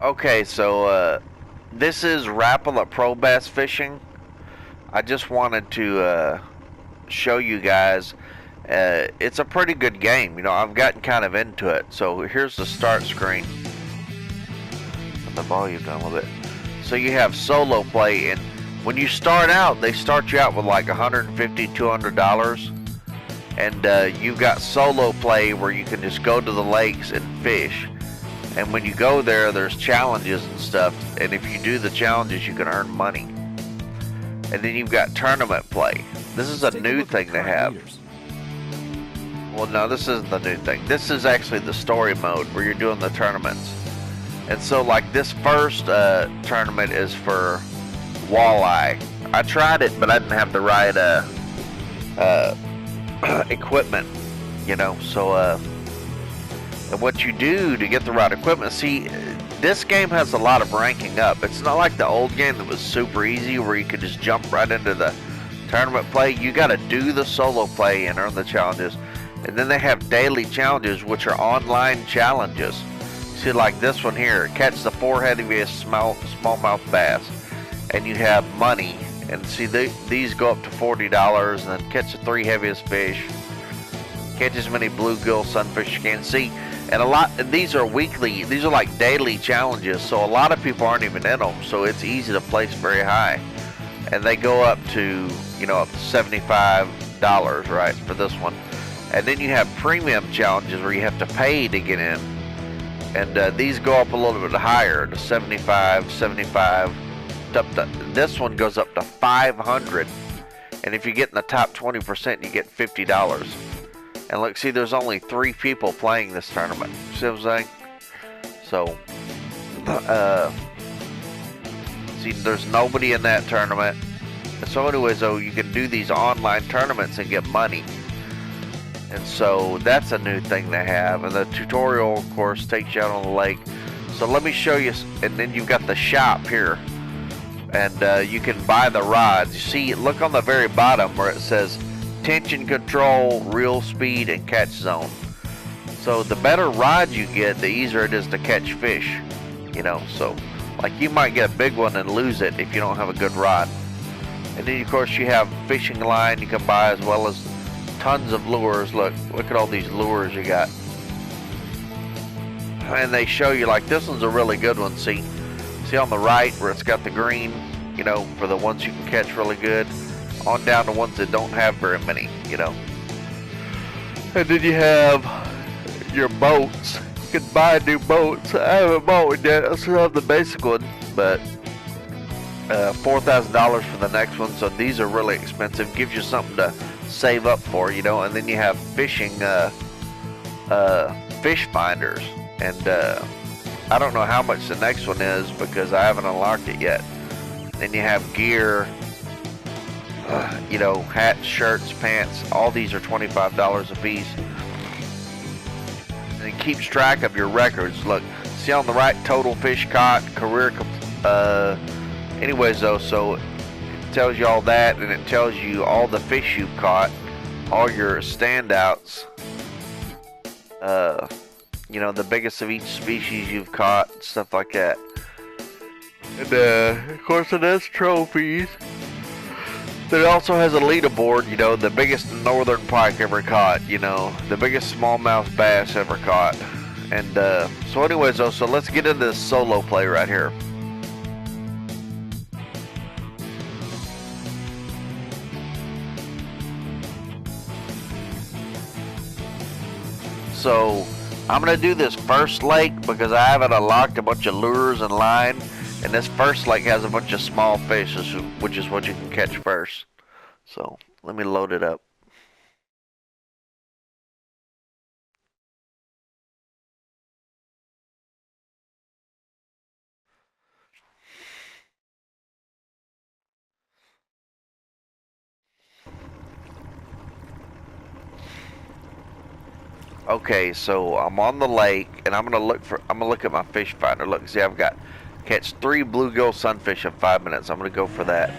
Okay, so this is Rapala Pro Bass Fishing. I just wanted to show you guys. It's a pretty good game. You know, I've gotten kind of into it. So here's the start screen. Put the volume down a little bit. So you have solo play, and when you start out, they start you out with like $150, $200, and you've got solo play where you can just go to the lakes and fish. And when you go there, there's challenges and stuff, and if you do the challenges, you can earn money. And then you've got tournament play. This is a new thing to have. Well, no, this isn't the new thing. This is actually the story mode where you're doing the tournaments. And so, like, this first tournament is for walleye. I tried it, but I didn't have the right equipment, you know, so and what you do to get the right equipment, see, this game has a lot of ranking up. It's not like the old game that was super easy where you could just jump right into the tournament play. You got to do the solo play and earn the challenges. And then they have daily challenges, which are online challenges. See, like this one here, catch the 4 heaviest smallmouth bass, and you have money. And see, these go up to $40, and then catch the 3 heaviest fish, catch as many bluegill sunfish as you can. See, and these are weekly, these are like daily challenges, so a lot of people aren't even in them, so it's easy to place very high. And they go up to, you know, up to $75, right, for this one. And then you have premium challenges where you have to pay to get in. And these go up a little bit higher to 75, 75. This one goes up to 500. And if you get in the top 20%, you get $50. And look, see, there's only 3 people playing this tournament. See what I'm saying? So, see, there's nobody in that tournament. So anyways, though, you can do these online tournaments and get money. And so that's a new thing they have. And the tutorial, of course, takes you out on the lake. So let me show you. And then you've got the shop here. And you can buy the rods. You see, look on the very bottom where it says tension control, reel speed, and catch zone. So the better rod you get, the easier it is to catch fish. You know, so like you might get a big one and lose it if you don't have a good rod. And then, of course, you have fishing line you can buy, as well as tons of lures. Look at all these lures you got. And they show you, like, this one's a really good one. See on the right where it's got the green, you know, for the ones you can catch really good, on down to ones that don't have very many, you know. And then you have your boats. You can buy new boats. I haven't bought one yet. I still have the basic one, but $4,000 for the next one. So these are really expensive. Gives you something to save up for, you know. And then you have fishing fish finders, and I don't know how much the next one is because I haven't unlocked it yet. Then you have gear, you know, hats, shirts, pants. All these are $25 a piece. And it keeps track of your records. Look, see on the right, total fish caught, career. Anyways, though, so it tells you all that, and it tells you all the fish you've caught, all your standouts. You know, the biggest of each species you've caught, stuff like that. And of course, it has trophies. It also has a leaderboard, you know, the biggest northern pike ever caught, you know, the biggest smallmouth bass ever caught. And so anyways, though, so let's get into this solo play right here. So I'm going to do this first lake because I haven't unlocked a bunch of lures and line. And this first lake has a bunch of small fish, which is what you can catch first. So let me load it up. Okay, so I'm on the lake, and I'm gonna look at my fish finder. Look, see, I've got catch 3 bluegill sunfish in 5 minutes. I'm gonna go for that.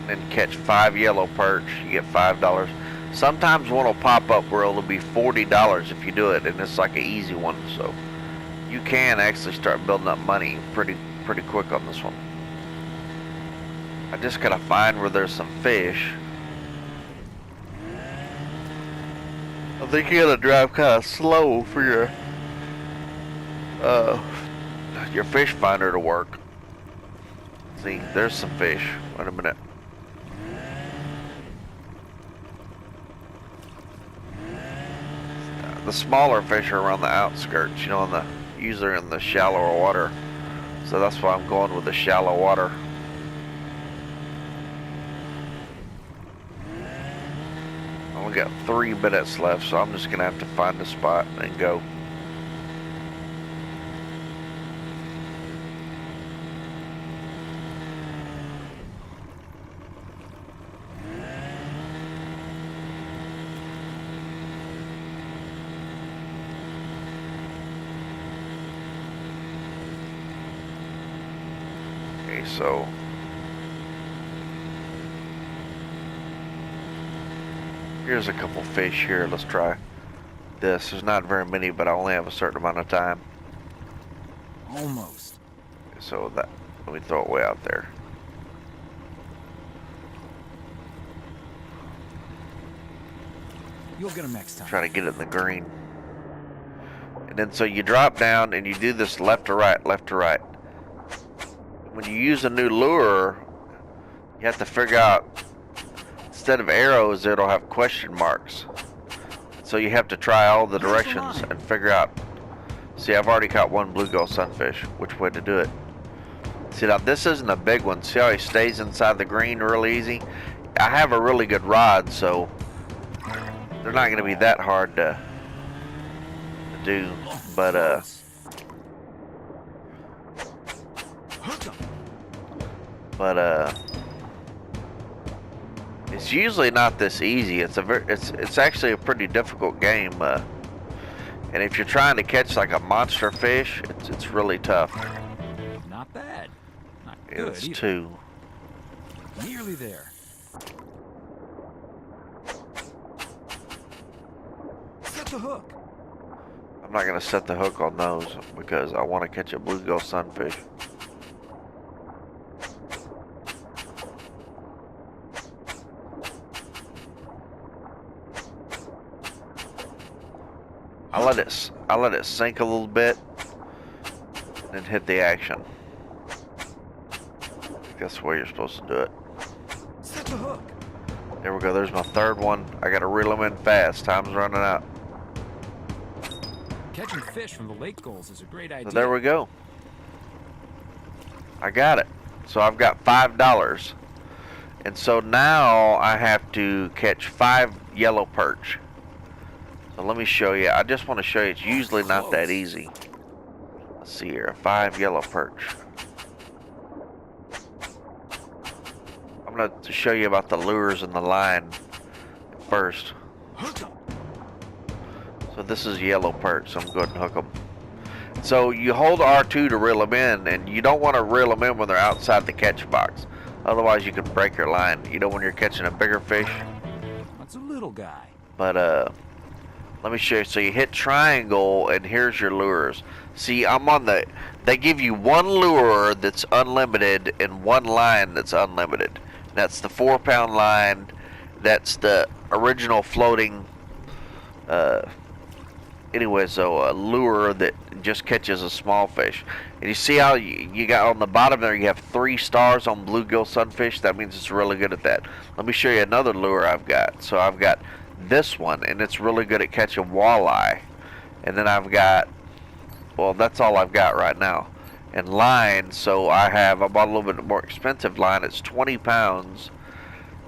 And catch 5 yellow perch. You get $5. Sometimes one will pop up where it'll be $40 if you do it, and it's like an easy one. So you can actually start building up money pretty quick on this one. I just gotta find where there's some fish. I think you gotta drive kind of slow for your fish finder to work. See, there's some fish. Wait a minute. The smaller fish are around the outskirts, you know, usually in the shallower water. So that's why I'm going with the shallow water. I only got 3 minutes left, so I'm just gonna have to find a spot and go. Okay, so here's a couple fish here. Let's try this. There's not very many, but I only have a certain amount of time. Almost. So that, let me throw it way out there. You'll get them next time. Try to get it in the green. And then so you drop down and you do this left to right, left to right. When you use a new lure, you have to figure out, instead of arrows, it'll have question marks. So you have to try all the directions and figure out. See, I've already caught one bluegill sunfish. Which way to do it? See, now this isn't a big one. See how he stays inside the green real easy? I have a really good rod, so they're not going to be that hard to do. But it's usually not this easy. It's actually a pretty difficult game. And if you're trying to catch like a monster fish, it's really tough. Not bad. Not good. It's either. 2. Nearly there. Set the hook. I'm not gonna set the hook on those because I want to catch a bluegill sunfish. I let it sink a little bit and then hit the action. I think that's the way you're supposed to do it. Set the hook. There we go. There's my 3rd one. I gotta reel them in fast. Time's running out. Catching fish from the lake gulls is a great idea. So there we go. I got it. So I've got $5. And so now I have to catch 5 yellow perch. So let me show you. I just want to show you it's usually not that easy. Let's see here. 5 yellow perch. I'm going to show you about the lures and the line first. So this is yellow perch, so I'm going to hook them. So you hold R2 to reel them in, and you don't want to reel them in when they're outside the catch box. Otherwise you can break your line. You know, when you're catching a bigger fish. That's a little guy. But let me show you. So you hit triangle, and here's your lures. See, I'm on the, they give you one lure that's unlimited and one line that's unlimited. That's the 4-pound line. That's the original floating, anyway, so a lure that just catches a small fish. And you see how you got on the bottom there, you have 3 stars on bluegill sunfish. That means it's really good at that. Let me show you another lure I've got. So I've got this one, and it's really good at catching walleye. And then I've got, well, that's all I've got right now. And line, so I bought a little bit more expensive line. It's 20 pounds,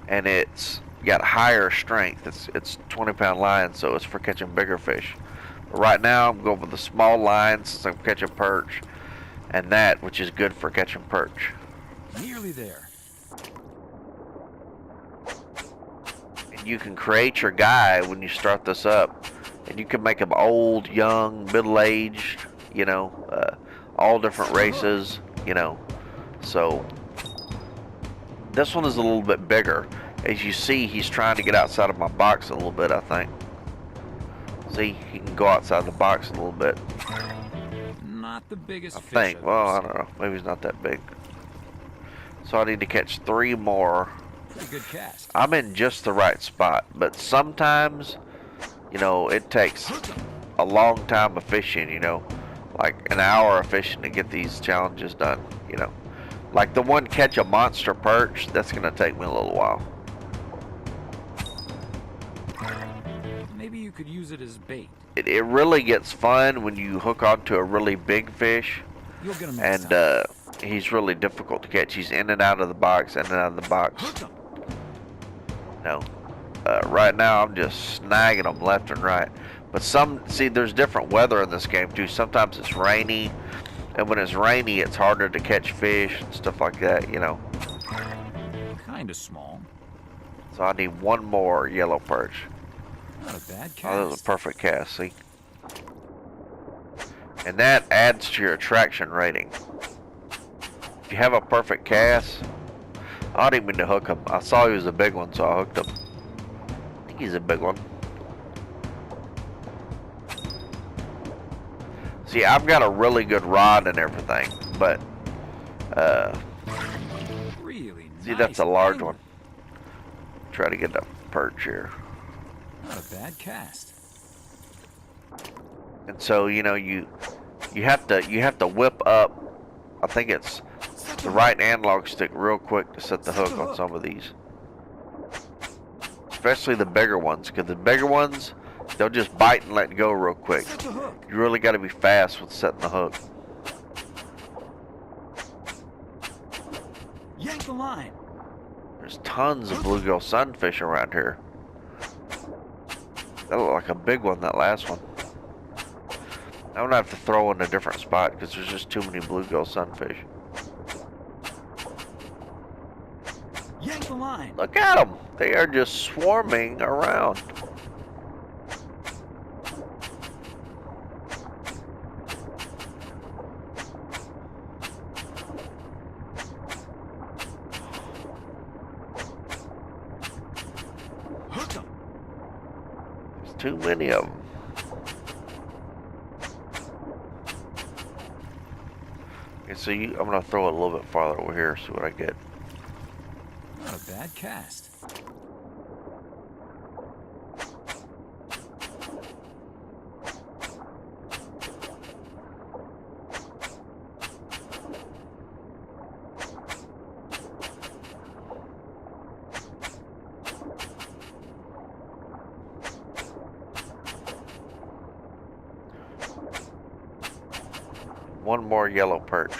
and it's got higher strength. It's 20-pound line, so it's for catching bigger fish. But right now I'm going with the small line since I'm catching perch, and that, which is good for catching perch. Nearly there. And you can create your guy when you start this up, and you can make them old, young, middle-aged, you know, all different races, you know. So this one is a little bit bigger. As you see, he's trying to get outside of my box a little bit, I think. See, he can go outside the box a little bit. the biggest I fish think. I've Well, ever I seen. don't know. Maybe he's not that big. So I need to catch 3 more. Pretty good cast. I'm in just the right spot, but sometimes, you know, it takes a long time of fishing, you know, like an hour of fishing to get these challenges done, you know. Like the one catch a monster perch, that's going to take me a little while. Maybe you could use it as bait. It really gets fun when you hook onto a really big fish, You'll get him next and time. he's really difficult to catch. He's in and out of the box, in and out of the box. Hook 'em. No. Right now I'm just snagging them left and right. But see, there's different weather in this game too. Sometimes it's rainy, and when it's rainy, it's harder to catch fish and stuff like that, you know. Kinda small. So I need 1 more yellow perch. Not a bad cast. Oh, that was a perfect cast, see? And that adds to your attraction rating. If you have a perfect cast, I didn't mean to hook him. I saw he was a big one, so I hooked him. I think he's a big one. See, I've got a really good rod and everything, but Really see, nice that's a large angler. one. Try to get a perch here. Not a bad cast. And so, you know, you have to whip up. I think it's the right analog stick real quick to set the hook on some of these. Especially the bigger ones, because the bigger ones, they'll just bite and let go real quick. Set the hook. You really got to be fast with setting the hook. Yank the line. There's tons of bluegill sunfish around here. That looked like a big one, that last one. I'm gonna have to throw in a different spot because there's just too many bluegill sunfish. Yank the line. Look at them. They are just swarming around. Hook 'em. There's too many of them. Okay, so I'm gonna throw it a little bit farther over here, see what I get. Not a bad cast. One more yellow perch.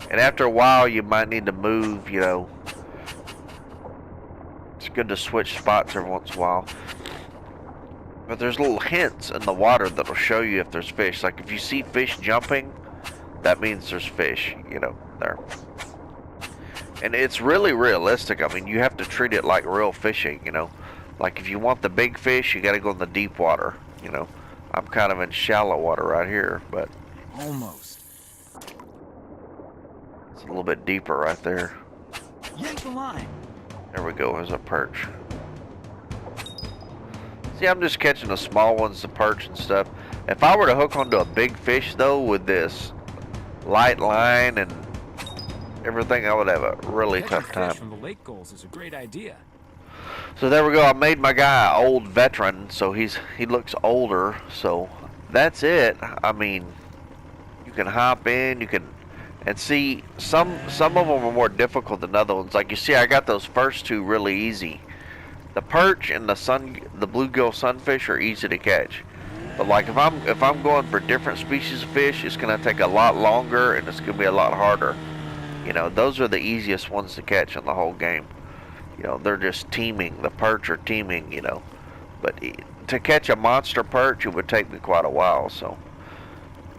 And after a while, you might need to move, you know. It's good to switch spots every once in a while. But there's little hints in the water that'll show you if there's fish. Like if you see fish jumping, that means there's fish, you know, there. And it's really realistic. I mean, you have to treat it like real fishing, you know. Like if you want the big fish, you got to go in the deep water, you know. I'm kind of in shallow water right here, but Almost. it's a little bit deeper right there. Yank the line. There we go, there's a perch. See, I'm just catching the small ones, the perch and stuff. If I were to hook onto a big fish, though, with this light line and everything, I would have a really Catching tough time. fish from the lake gulls is a great idea. So there we go. I made my guy an old veteran, so he looks older. So that's it. I mean, you can hop in, you can, and see some of them are more difficult than other ones. Like you see, I got those first two really easy. The perch and the bluegill sunfish are easy to catch. But like if I'm going for different species of fish, it's gonna take a lot longer and it's gonna be a lot harder. You know, those are the easiest ones to catch in the whole game. You know, they're just teeming. The perch are teeming, you know. But to catch a monster perch, it would take me quite a while. So,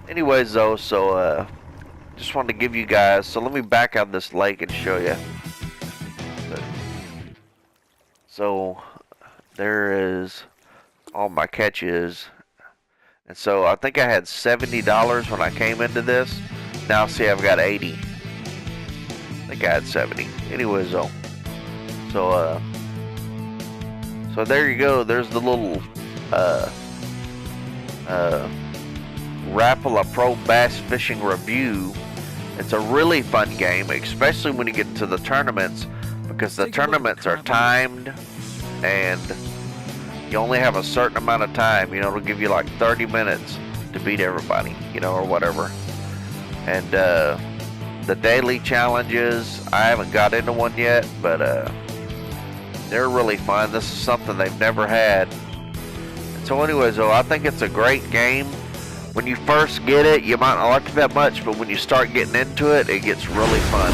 anyways, though, so just wanted to give you guys. So let me back out this lake and show you. So there is all my catches. And so I think I had $70 when I came into this. Now see, I've got 80. I think I had 70. Anyways, though. So, so there you go. There's the little, Rapala Pro Bass Fishing review. It's a really fun game, especially when you get into the tournaments, because the tournaments are timed, and you only have a certain amount of time. You know, it'll give you like 30 minutes to beat everybody, you know, or whatever. And the daily challenges, I haven't got into one yet, but they're really fun. This is something they've never had. And so anyways, though, I think it's a great game. When you first get it, you might not like it that much, but when you start getting into it, it gets really fun.